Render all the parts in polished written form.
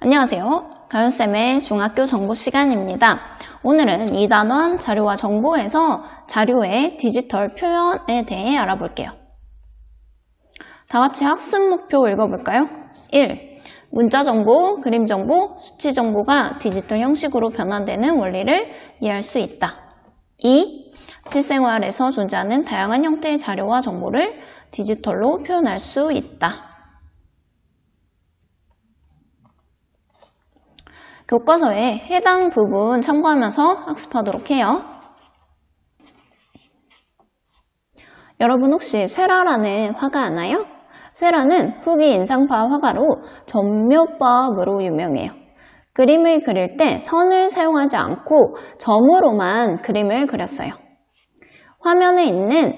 안녕하세요. 가연쌤의 중학교 정보 시간입니다. 오늘은 2단원 자료와 정보에서 자료의 디지털 표현에 대해 알아볼게요. 다 같이 학습 목표 읽어볼까요? 1. 문자 정보, 그림 정보, 수치 정보가 디지털 형식으로 변환되는 원리를 이해할 수 있다. 2. 실생활에서 존재하는 다양한 형태의 자료와 정보를 디지털로 표현할 수 있다. 교과서의 해당 부분 참고하면서 학습하도록 해요. 여러분 혹시 쇠라라는 화가 아나요? 쇠라는 후기 인상파 화가로 점묘법으로 유명해요. 그림을 그릴 때 선을 사용하지 않고 점으로만 그림을 그렸어요. 화면에 있는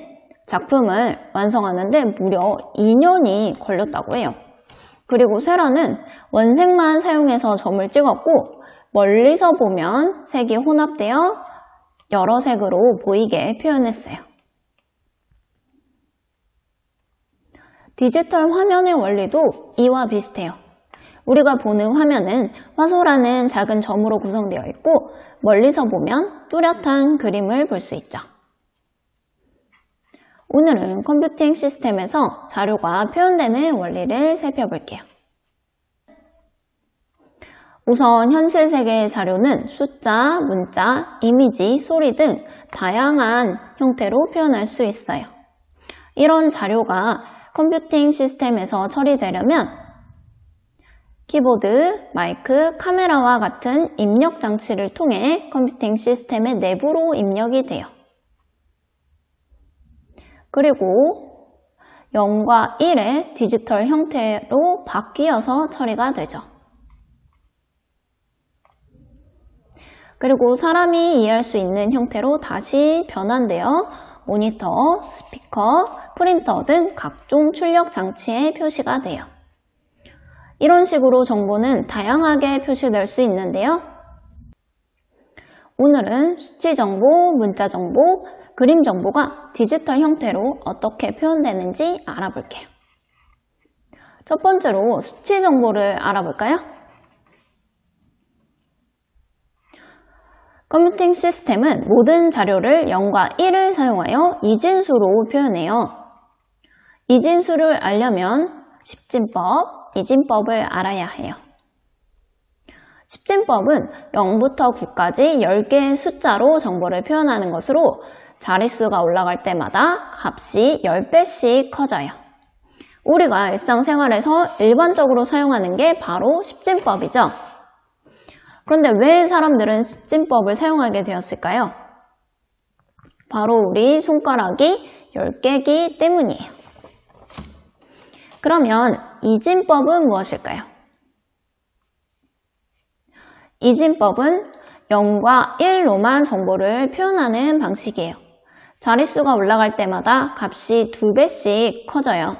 작품을 완성하는데 무려 2년이 걸렸다고 해요. 그리고 쇠라는 원색만 사용해서 점을 찍었고 멀리서 보면 색이 혼합되어 여러 색으로 보이게 표현했어요. 디지털 화면의 원리도 이와 비슷해요. 우리가 보는 화면은 화소라는 작은 점으로 구성되어 있고 멀리서 보면 뚜렷한 그림을 볼 수 있죠. 오늘은 컴퓨팅 시스템에서 자료가 표현되는 원리를 살펴볼게요. 우선 현실 세계의 자료는 숫자, 문자, 이미지, 소리 등 다양한 형태로 표현할 수 있어요. 이런 자료가 컴퓨팅 시스템에서 처리되려면 키보드, 마이크, 카메라와 같은 입력 장치를 통해 컴퓨팅 시스템의 내부로 입력이 돼요. 그리고 0과 1의 디지털 형태로 바뀌어서 처리가 되죠. 그리고 사람이 이해할 수 있는 형태로 다시 변환되어 모니터, 스피커, 프린터 등 각종 출력 장치에 표시가 돼요. 이런 식으로 정보는 다양하게 표시될 수 있는데요. 오늘은 수치 정보, 문자 정보, 그림 정보가 디지털 형태로 어떻게 표현되는지 알아볼게요. 첫 번째로 수치 정보를 알아볼까요? 컴퓨팅 시스템은 모든 자료를 0과 1을 사용하여 이진수로 표현해요. 이진수를 알려면 십진법, 이진법을 알아야 해요. 십진법은 0부터 9까지 10개의 숫자로 정보를 표현하는 것으로 자릿수가 올라갈 때마다 값이 10배씩 커져요. 우리가 일상생활에서 일반적으로 사용하는 게 바로 십진법이죠. 그런데 왜 사람들은 십진법을 사용하게 되었을까요? 바로 우리 손가락이 10개이기 때문이에요. 그러면 이진법은 무엇일까요? 이진법은 0과 1로만 정보를 표현하는 방식이에요. 자릿수가 올라갈 때마다 값이 2배씩 커져요.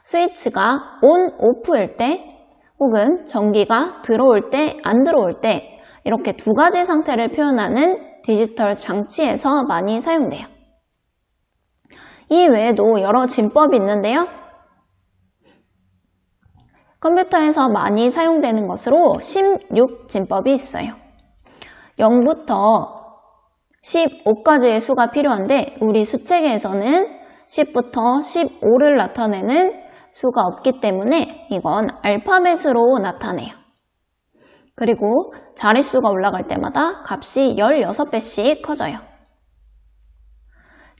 스위치가 ON, OFF일 때 혹은 전기가 들어올 때, 안 들어올 때 이렇게 두 가지 상태를 표현하는 디지털 장치에서 많이 사용돼요. 이 외에도 여러 진법이 있는데요. 컴퓨터에서 많이 사용되는 것으로 16진법이 있어요. 0부터 15까지의 수가 필요한데 우리 수체계에서는 10부터 15를 나타내는 수가 없기 때문에 이건 알파벳으로 나타내요. 그리고 자릿수가 올라갈 때마다 값이 16배씩 커져요.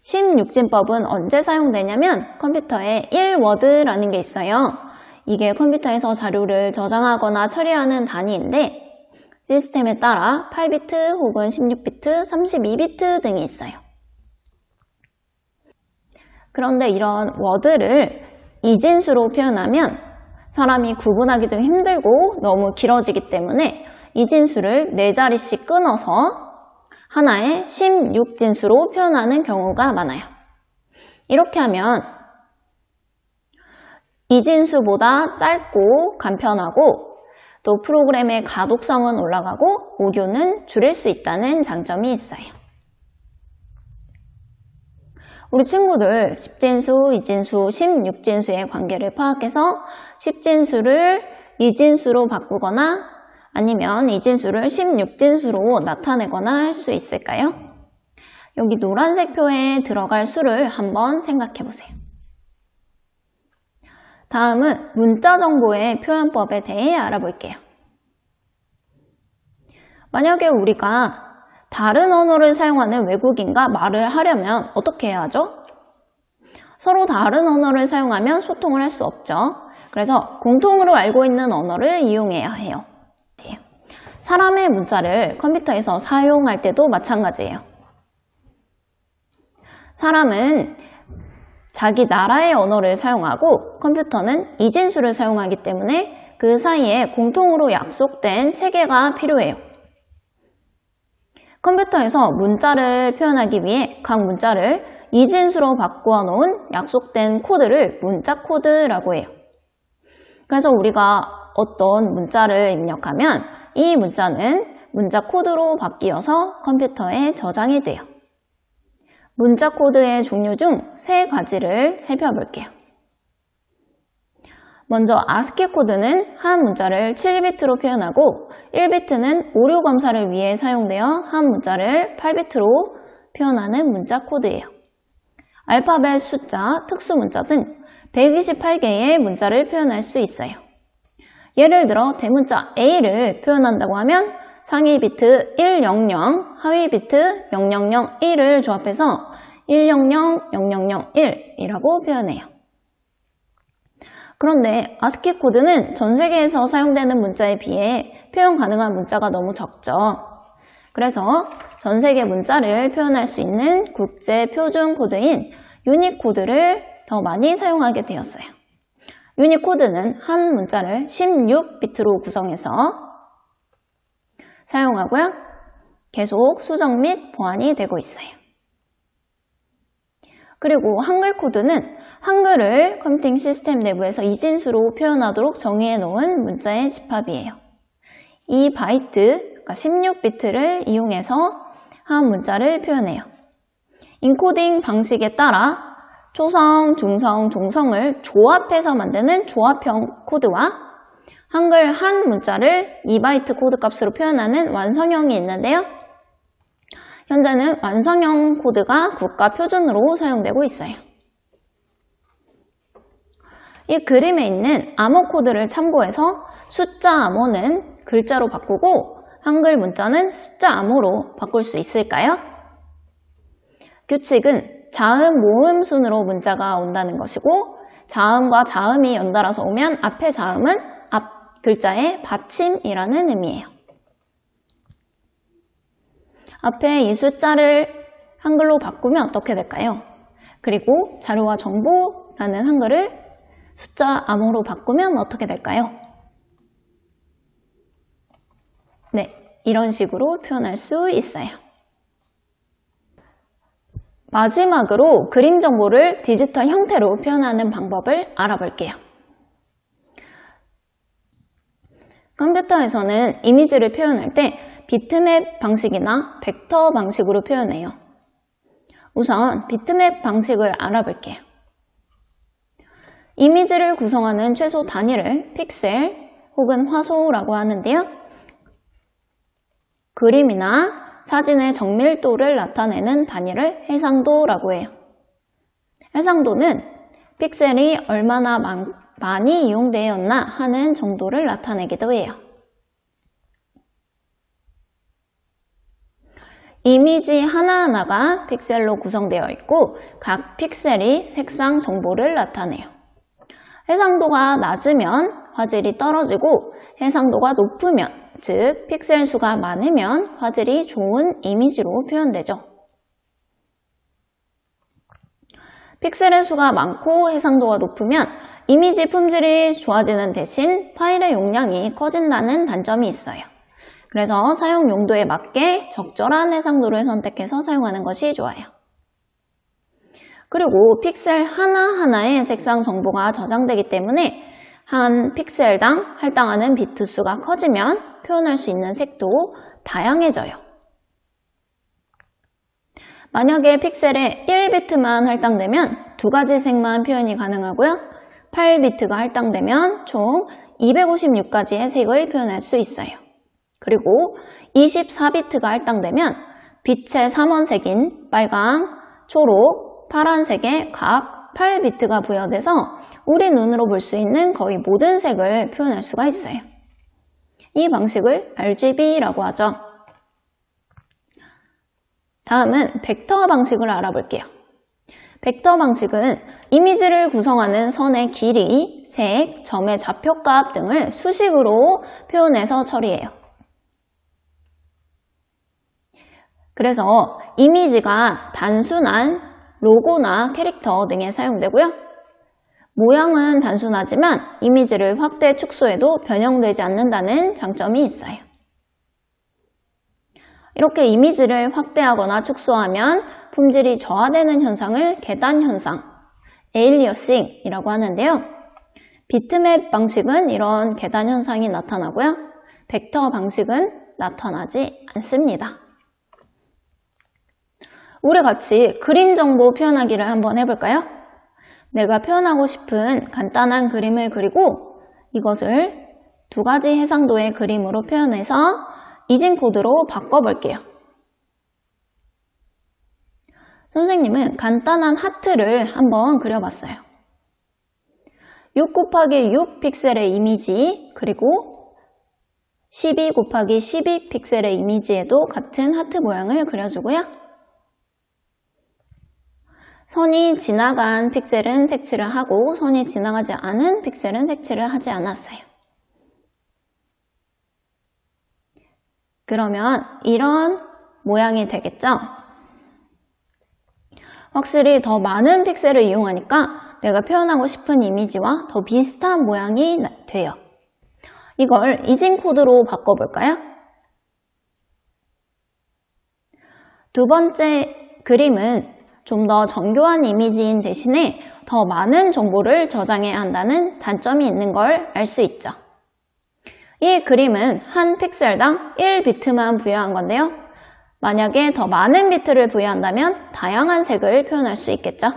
16진법은 언제 사용되냐면 컴퓨터에 1워드라는 게 있어요. 이게 컴퓨터에서 자료를 저장하거나 처리하는 단위인데 시스템에 따라 8비트 혹은 16비트, 32비트 등이 있어요. 그런데 이런 워드를 이진수로 표현하면 사람이 구분하기도 힘들고 너무 길어지기 때문에 이진수를 4자리씩 끊어서 하나의 16진수로 표현하는 경우가 많아요. 이렇게 하면 이진수보다 짧고 간편하고 또 프로그램의 가독성은 올라가고 오류는 줄일 수 있다는 장점이 있어요. 우리 친구들 10진수, 이진수, 16진수의 관계를 파악해서 10진수를 이진수로 바꾸거나 아니면 이진수를 16진수로 나타내거나 할 수 있을까요? 여기 노란색 표에 들어갈 수를 한번 생각해 보세요. 다음은 문자 정보의 표현법에 대해 알아볼게요. 만약에 우리가 다른 언어를 사용하는 외국인과 말을 하려면 어떻게 해야 하죠? 서로 다른 언어를 사용하면 소통을 할 수 없죠. 그래서 공통으로 알고 있는 언어를 이용해야 해요. 사람의 문자를 컴퓨터에서 사용할 때도 마찬가지예요. 사람은 자기 나라의 언어를 사용하고 컴퓨터는 이진수를 사용하기 때문에 그 사이에 공통으로 약속된 체계가 필요해요. 컴퓨터에서 문자를 표현하기 위해 각 문자를 이진수로 바꾸어 놓은 약속된 코드를 문자 코드라고 해요. 그래서 우리가 어떤 문자를 입력하면 이 문자는 문자 코드로 바뀌어서 컴퓨터에 저장이 돼요. 문자 코드의 종류 중 3가지를 살펴볼게요. 먼저 ASCII 코드는 한 문자를 7비트로 표현하고 1비트는 오류 검사를 위해 사용되어 한 문자를 8비트로 표현하는 문자 코드예요. 알파벳, 숫자, 특수 문자 등 128개의 문자를 표현할 수 있어요. 예를 들어 대문자 A를 표현한다고 하면 상위 비트 100, 하위 비트 0001을 조합해서 1000001이라고 표현해요. 그런데 ASCII 코드는 전 세계에서 사용되는 문자에 비해 표현 가능한 문자가 너무 적죠. 그래서 전 세계 문자를 표현할 수 있는 국제 표준 코드인 유니코드를 더 많이 사용하게 되었어요. 유니코드는 한 문자를 16비트로 구성해서 사용하고요. 계속 수정 및 보완이 되고 있어요. 그리고 한글 코드는 한글을 컴퓨팅 시스템 내부에서 이진수로 표현하도록 정의해 놓은 문자의 집합이에요. 이 바이트, 그러니까 16비트를 이용해서 한 문자를 표현해요. 인코딩 방식에 따라 초성, 중성, 종성을 조합해서 만드는 조합형 코드와 한글 한 문자를 2바이트 코드 값으로 표현하는 완성형이 있는데요. 현재는 완성형 코드가 국가 표준으로 사용되고 있어요. 이 그림에 있는 암호 코드를 참고해서 숫자 암호는 글자로 바꾸고 한글 문자는 숫자 암호로 바꿀 수 있을까요? 규칙은 자음, 모음 순으로 문자가 온다는 것이고 자음과 자음이 연달아서 오면 앞에 자음은 앞 글자의 받침이라는 의미예요. 앞에 이 숫자를 한글로 바꾸면 어떻게 될까요? 그리고 자료와 정보라는 한글을 숫자 암호로 바꾸면 어떻게 될까요? 네, 이런 식으로 표현할 수 있어요. 마지막으로 그림 정보를 디지털 형태로 표현하는 방법을 알아볼게요. 컴퓨터에서는 이미지를 표현할 때 비트맵 방식이나 벡터 방식으로 표현해요. 우선 비트맵 방식을 알아볼게요. 이미지를 구성하는 최소 단위를 픽셀 혹은 화소라고 하는데요. 그림이나 사진의 정밀도를 나타내는 단위를 해상도라고 해요. 해상도는 픽셀이 얼마나 많이 이용되었나 하는 정도를 나타내기도 해요. 이미지 하나하나가 픽셀로 구성되어 있고 각 픽셀이 색상 정보를 나타내요. 해상도가 낮으면 화질이 떨어지고 해상도가 높으면, 즉 픽셀 수가 많으면 화질이 좋은 이미지로 표현되죠. 픽셀의 수가 많고 해상도가 높으면 이미지 품질이 좋아지는 대신 파일의 용량이 커진다는 단점이 있어요. 그래서 사용 용도에 맞게 적절한 해상도를 선택해서 사용하는 것이 좋아요. 그리고 픽셀 하나하나의 색상 정보가 저장되기 때문에 한 픽셀당 할당하는 비트 수가 커지면 표현할 수 있는 색도 다양해져요. 만약에 픽셀에 1비트만 할당되면 2가지 색만 표현이 가능하고요. 8비트가 할당되면 총 256가지의 색을 표현할 수 있어요. 그리고 24비트가 할당되면 빛의 3원색인 빨강, 초록, 파란색의 각 8비트가 부여돼서 우리 눈으로 볼 수 있는 거의 모든 색을 표현할 수가 있어요. 이 방식을 RGB라고 하죠. 다음은 벡터 방식을 알아볼게요. 벡터 방식은 이미지를 구성하는 선의 길이, 색, 점의 좌표값 등을 수식으로 표현해서 처리해요. 그래서 이미지가 단순한 로고나 캐릭터 등에 사용되고요. 모양은 단순하지만 이미지를 확대, 축소해도 변형되지 않는다는 장점이 있어요. 이렇게 이미지를 확대하거나 축소하면 품질이 저하되는 현상을 계단 현상, 에일리어싱이라고 하는데요. 비트맵 방식은 이런 계단 현상이 나타나고요. 벡터 방식은 나타나지 않습니다. 우리 같이 그림 정보 표현하기를 한번 해볼까요? 내가 표현하고 싶은 간단한 그림을 그리고 이것을 두 가지 해상도의 그림으로 표현해서 이진 코드로 바꿔볼게요. 선생님은 간단한 하트를 한번 그려봤어요. 6 곱하기 6 픽셀의 이미지, 그리고 12 곱하기 12 픽셀의 이미지에도 같은 하트 모양을 그려주고요. 선이 지나간 픽셀은 색칠을 하고 선이 지나가지 않은 픽셀은 색칠을 하지 않았어요. 그러면 이런 모양이 되겠죠? 확실히 더 많은 픽셀을 이용하니까 내가 표현하고 싶은 이미지와 더 비슷한 모양이 돼요. 이걸 이진 코드로 바꿔볼까요? 두 번째 그림은 좀 더 정교한 이미지인 대신에 더 많은 정보를 저장해야 한다는 단점이 있는 걸 알 수 있죠. 이 그림은 한 픽셀당 1비트만 부여한 건데요. 만약에 더 많은 비트를 부여한다면 다양한 색을 표현할 수 있겠죠.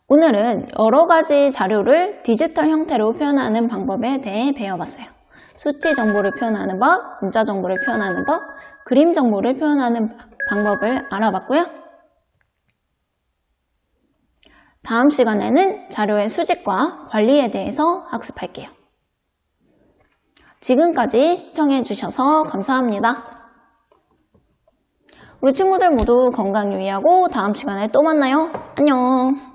오늘은 여러 가지 자료를 디지털 형태로 표현하는 방법에 대해 배워봤어요. 수치 정보를 표현하는 법, 문자 정보를 표현하는 법, 그림 정보를 표현하는 방법을 알아봤고요. 다음 시간에는 자료의 수집과 관리에 대해서 학습할게요. 지금까지 시청해주셔서 감사합니다. 우리 친구들 모두 건강 유의하고 다음 시간에 또 만나요. 안녕.